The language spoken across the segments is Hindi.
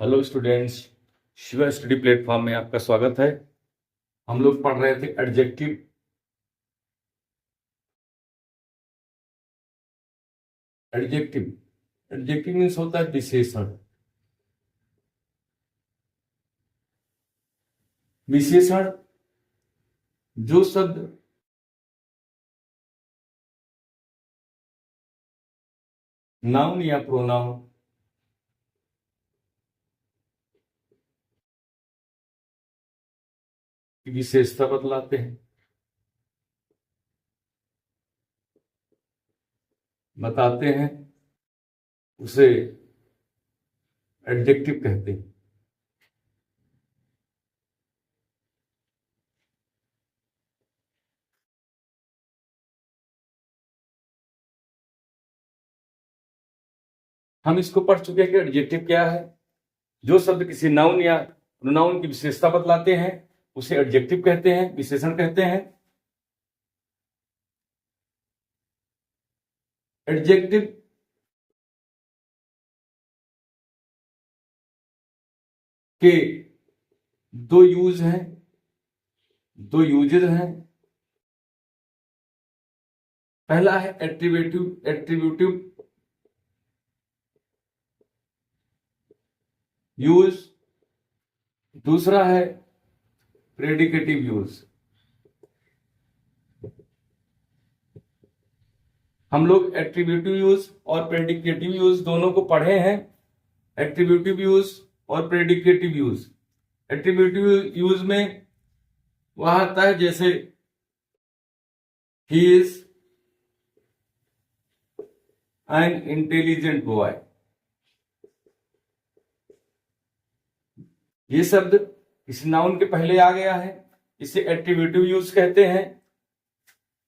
Hello students, Shiva study platform में आपका स्वागत है। हम लोग पढ़ रहे थे एडजेक्टिव। एडजेक्टिव एडजेक्टिव मीन्स होता है विशेषण। विशेषण जो शब्द नाउन या प्रोनाउन की विशेषता बतलाते हैं, बताते हैं, उसे एडजेक्टिव कहते हैं। हम इसको पढ़ चुके हैं कि एडजेक्टिव क्या है। जो शब्द किसी नाउन या प्रोनाउन की विशेषता बतलाते हैं उसे एडजेक्टिव कहते हैं, विशेषण कहते हैं। एडजेक्टिव के दो यूज हैं, दो यूजेस हैं। पहला है एट्रीब्यूटिव यूज, दूसरा है प्रेडिकेटिव यूज। हम लोग एट्रीब्यूटिव यूज और प्रेडिकेटिव यूज दोनों को पढ़े हैं। एट्रीब्यूटिव यूज और प्रेडिकेटिव यूज। एट्रीब्यूटिव यूज में वह आता है जैसे he is an intelligent boy. ये शब्द किसी नाउन के पहले आ गया है, इसे एट्रीब्यूटिव यूज कहते हैं।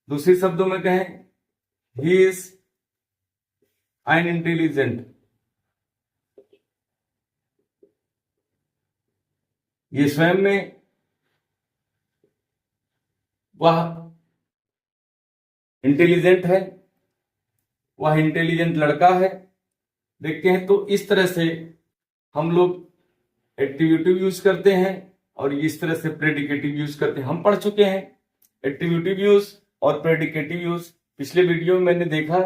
दूसरे शब्दों में कहें ही इज एन इंटेलिजेंट, ये स्वयं में वह इंटेलिजेंट है, वह इंटेलिजेंट लड़का है। देखते हैं तो इस तरह से हम लोग एट्रीब्यूटिव यूज करते हैं और इस तरह से प्रेडिकेटिव यूज करते हैं। हम पढ़ चुके हैं एट्रीब्यूटिव यूज और प्रेडिकेटिव यूज। पिछले वीडियो में मैंने देखा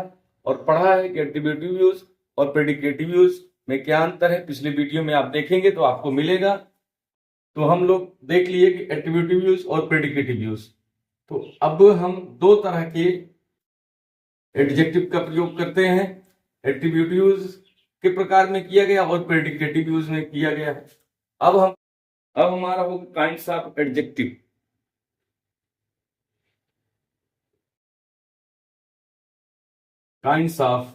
और पढ़ा है कि एट्रीब्यूटिव यूज और प्रेडिकेटिव यूज में क्या अंतर है। पिछले वीडियो में आप देखेंगे तो आपको मिलेगा। तो हम लोग देख लिए कि एट्रीब्यूटिव यूज और प्रेडिकेटिव यूज। तो अब हम दो तरह के एडजेक्टिव का प्रयोग करते हैं। एट्रीब्यूटिव यूज के प्रकार में किया गया और प्रेडिकेटिव यूज में किया गया है। अब हमारा होगा kinds of adjective. Kinds of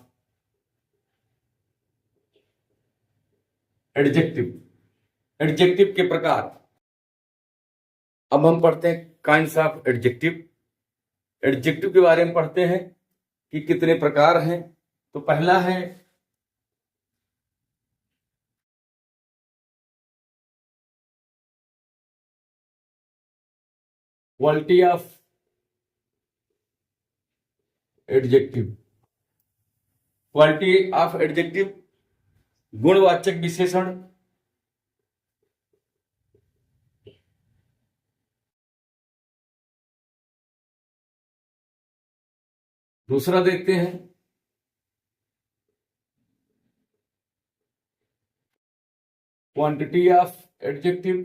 adjective, adjective के प्रकार। अब हम पढ़ते हैं काइंड्स ऑफ एडजेक्टिव। एडजेक्टिव के बारे में पढ़ते हैं कि कितने प्रकार हैं। तो पहला है quality of adjective. Quality of adjective गुणवाचक विशेषण। दूसरा देखते हैं क्वांटिटी ऑफ एडजेक्टिव,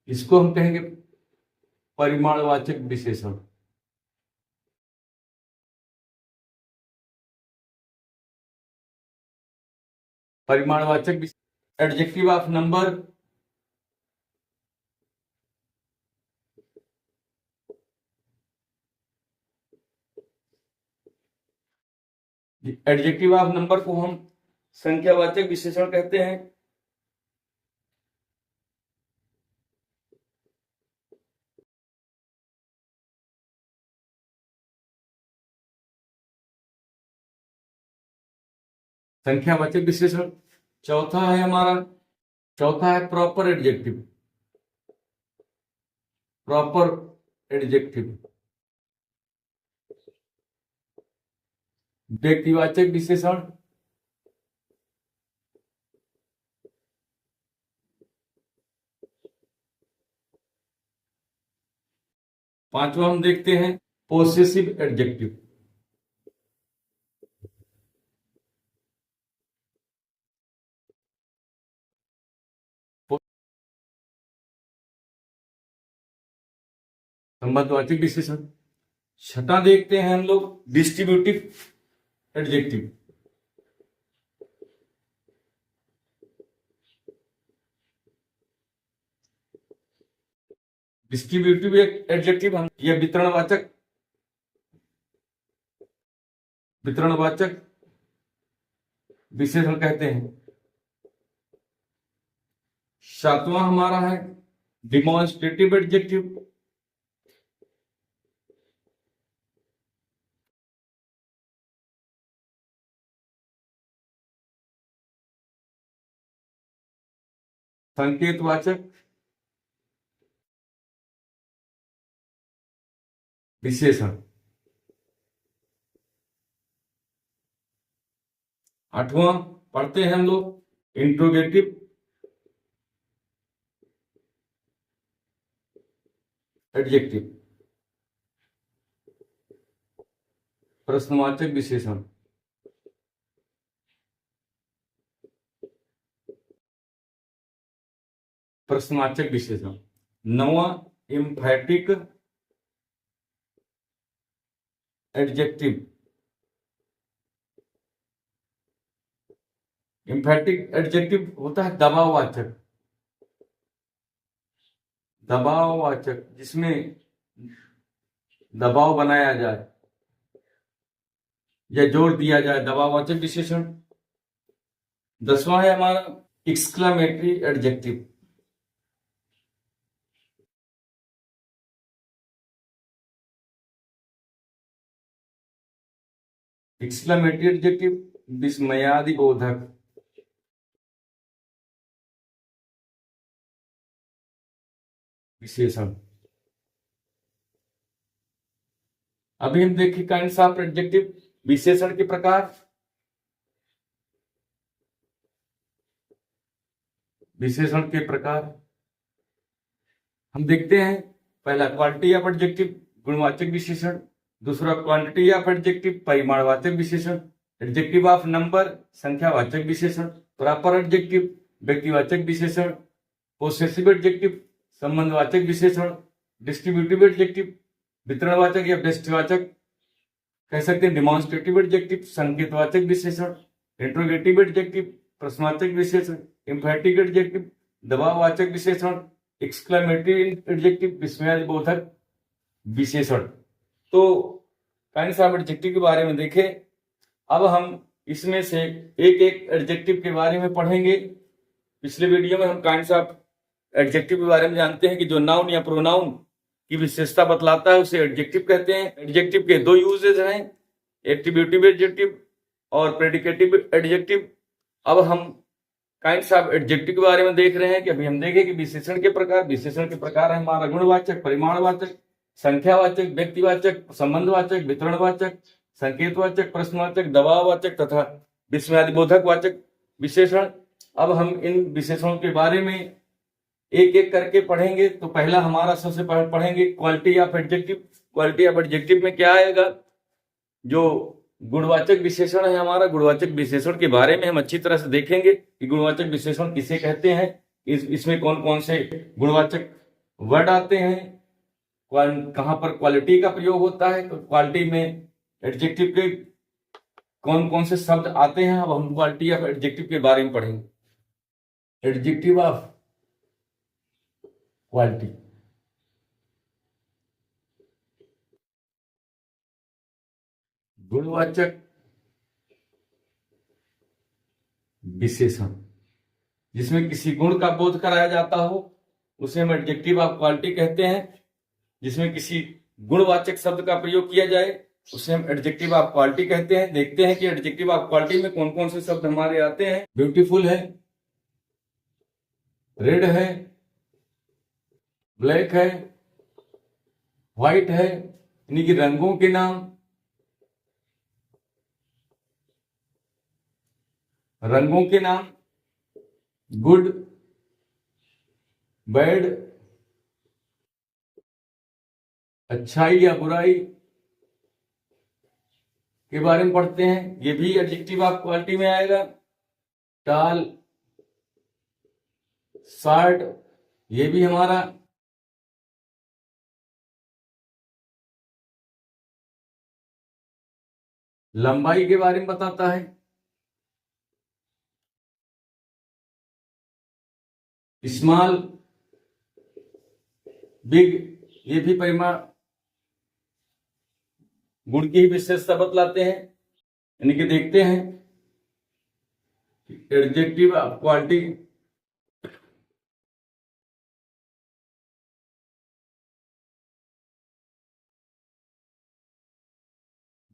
इसको हम कहेंगे परिमाणवाचक विशेषण। परिमाणवाचक adjective of number, adjective of number को हम संख्यावाचक विशेषण कहते हैं। संख्यावाचक विशेषण चौथा है हमारा, चौथा है प्रॉपर एडजेक्टिव। प्रॉपर एडजेक्टिव व्यक्तिवाचक विशेषण, पांचवा हम देखते हैं पोसेसिव एडजेक्टिव। संबंधवाचक विशेषण। छठा देखते हैं हम लोग डिस्ट्रीब्यूटिव एडजेक्टिव। डिस्ट्रीब्यूटिव एडजेक्टिव हम या वितरणवाचक विशेषण कहते हैं। सातवां हमारा है डिमॉन्स्ट्रेटिव एडजेक्टिव। संकेतवाचक विशेषण। आठवां पढ़ते हैं हम लोग इंट्रोगेटिव एडजेक्टिव, प्रश्नवाचक विशेषण। प्रश्नवाचक विशेषण। नौवां एम्फैटिक एडजेक्टिव। एम्फैटिक एडजेक्टिव होता है दबाववाचक। दबाववाचक जिसमें दबाव बनाया जाए या जोर दिया जाए, दबाववाचक विशेषण। 10वां है हमारा एक्सक्लेमेटरी एडजेक्टिव। एक्सक्लेमेटरी एडजेक्टिव विस्मयादि बोधक। विशेषण। अभी हम देखिए काइंड्स ऑफ एडजेक्टिव, विशेषण के प्रकार। विशेषण के प्रकार हम देखते हैं। पहला क्वालिटी ऑफ एडजेक्टिव, गुणवाचक विशेषण। दूसरा क्वांटिटी ऑफ एडजेक्टिव, परिमाणवाचक विशेषण। एडजेक्टिव ऑफ नंबर, संख्यावाचक विशेषण। प्रॉपर एडजेक्टिव, व्यक्तिवाचक विशेषण। पोसेसिव एडजेक्टिव, संबंधवाचक विशेषण। डिस्ट्रीब्यूटिव एडजेक्टिव, वितरणवाचक या व्यष्टिवाचक कह सकते हैं। डिमॉन्स्ट्रेटिव एडजेक्टिव, संकेतवाचक विशेषण। इंट्रोगेटिव एडजेक्टिव, प्रश्नवाचक विशेषण। एम्फैटिक एडजेक्टिव, दबाववाचक विशेषण। एक्सक्लेमेटरी एडजेक्टिव, विस्मयादिबोधक विशेषण। तो काइंड्स ऑफ एडजेक्टिव के बारे में देखें। अब हम इसमें से एक एक एडजेक्टिव के बारे में पढ़ेंगे। पिछले वीडियो में हम काइंड्स ऑफ एडजेक्टिव के बारे में जानते हैं कि जो नाउन या प्रोनाउन की विशेषता बतलाता है उसे एडजेक्टिव कहते हैं। एडजेक्टिव के दो यूजेज हैं, एट्रीब्यूटिव एडजेक्टिव और प्रेडिकेटिव एडजेक्टिव। अब हम काइंड्स ऑफ एडजेक्टिव के बारे में देख रहे हैं कि अभी हम देखें कि विशेषण के प्रकार। विशेषण के प्रकार है हमारा गुणवाचक, परिमाणवाचक, संख्यावाचक, व्यक्तिवाचक, संबंधवाचक, वितरणवाचक, संकेतवाचक, प्रश्नवाचक, दबाववाचक तथा विस्मयादिबोधक वाचक विशेषण। अब हम इन विशेषणों के बारे में एक एक करके पढ़ेंगे। तो पहला हमारा सबसे पढ़ेंगे quality of adjective. Quality of adjective में क्या आएगा? जो गुणवाचक विशेषण है हमारा, गुणवाचक विशेषण के बारे में हम अच्छी तरह से देखेंगे कि गुणवाचक विशेषण किसे कहते हैं, इसमें कौन कौन से गुणवाचक वर्ड आते हैं, कहां पर क्वालिटी का प्रयोग होता है, तो क्वालिटी में एडजेक्टिव के कौन कौन से शब्द आते हैं। अब हम क्वालिटी ऑफ एडजेक्टिव के बारे में पढ़ेंगे। Adjective of quality. गुणवाचक विशेषण जिसमें किसी गुण का बोध कराया जाता हो उसे हम एडजेक्टिव ऑफ क्वालिटी कहते हैं। जिसमें किसी गुणवाचक शब्द का प्रयोग किया जाए उसे हम एडजेक्टिव ऑफ क्वालिटी कहते हैं। देखते हैं कि एडजेक्टिव ऑफ क्वालिटी में कौन कौन से शब्द हमारे आते हैं। ब्यूटीफुल है, रेड है, ब्लैक है, व्हाइट है, यानी कि रंगों के नाम। रंगों के नाम गुड, बैड, अच्छाई या बुराई के बारे में पढ़ते हैं, ये भी एडजेक्टिव ऑफ क्वालिटी में आएगा। टाल, शार्ट, ये भी हमारा लंबाई के बारे में बताता है। स्मॉल, बिग, ये भी परिमाण गुण की विशेषता बतलाते हैं। यानी कि देखते हैं एडजेक्टिव ऑफ क्वालिटी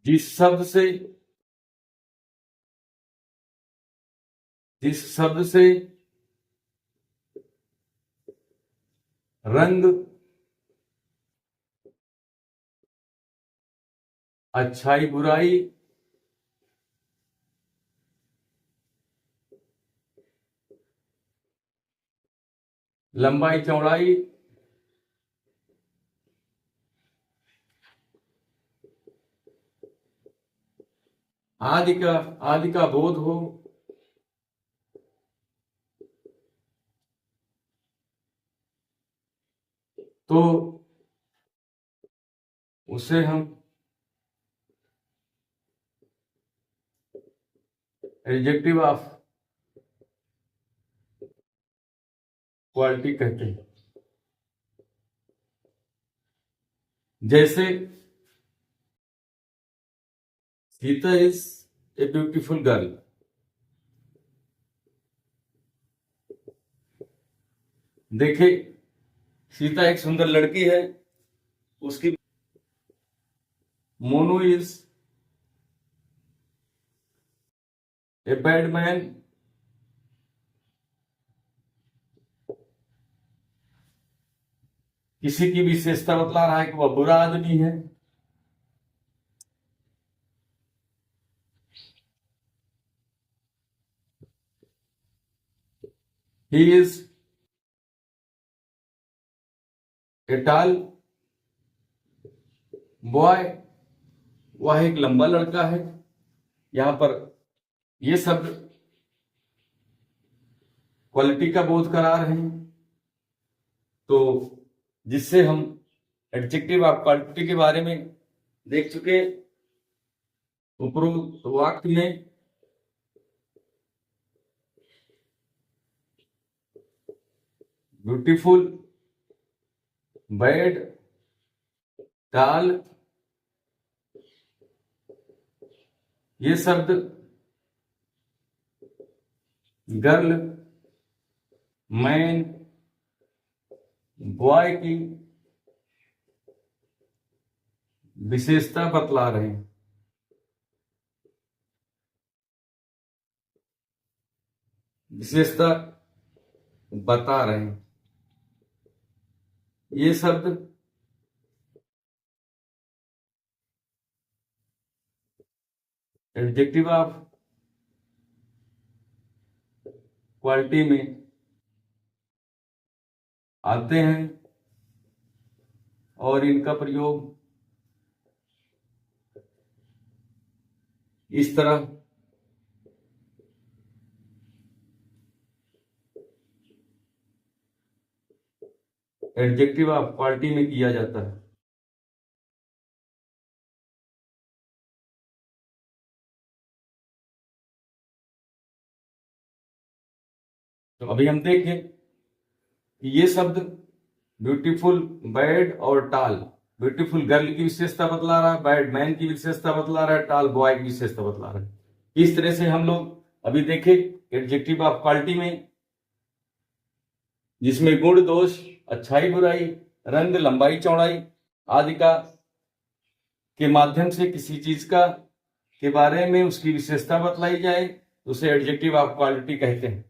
जिस शब्द से रंग, अच्छाई बुराई, लंबाई चौड़ाई, आदि का बोध हो, तो उसे हम एडजेक्टिव ऑफ क्वालिटी कहते हैं। जैसे Sita is a beautiful girl, देखे सीता एक सुंदर लड़की है, उसकी Monu is a bad man, किसी की विशेषता बतला रहा है कि वह बुरा आदमी है। He is a tall boy, वह एक लंबा लड़का है। यहां पर ये शब्द क्वालिटी का बोध करा रहे हैं, तो जिससे हम एडजेक्टिव ऑफ क्वालिटी के बारे में देख चुके। उपरोक्त वाक्य में ब्यूटीफुल, बैड, टाल, ये शब्द गर्ल, मैन, बॉय की विशेषता बतला रहे हैं। विशेषता बता रहे हैं। ये शब्द एडजेक्टिव ऑफ क्वालिटी में आते हैं और इनका प्रयोग इस तरह एडजेक्टिव ऑफ क्वालिटी में किया जाता है। तो अभी हम देखें कि ये शब्द ब्यूटीफुल, बैड और टाल, ब्यूटीफुल गर्ल की विशेषता बतला रहा है, बैड मैन की विशेषता बतला रहा है, टाल बॉय की विशेषता बतला रहा है। इस तरह से हम लोग अभी देखे एडजेक्टिव ऑफ क्वालिटी में, जिसमें गुण दोष, अच्छाई बुराई, रंग, लंबाई चौड़ाई आदि का के माध्यम से किसी चीज का के बारे में उसकी विशेषता बतलाई जाए, उसे एडजेक्टिव ऑफ क्वालिटी कहते हैं।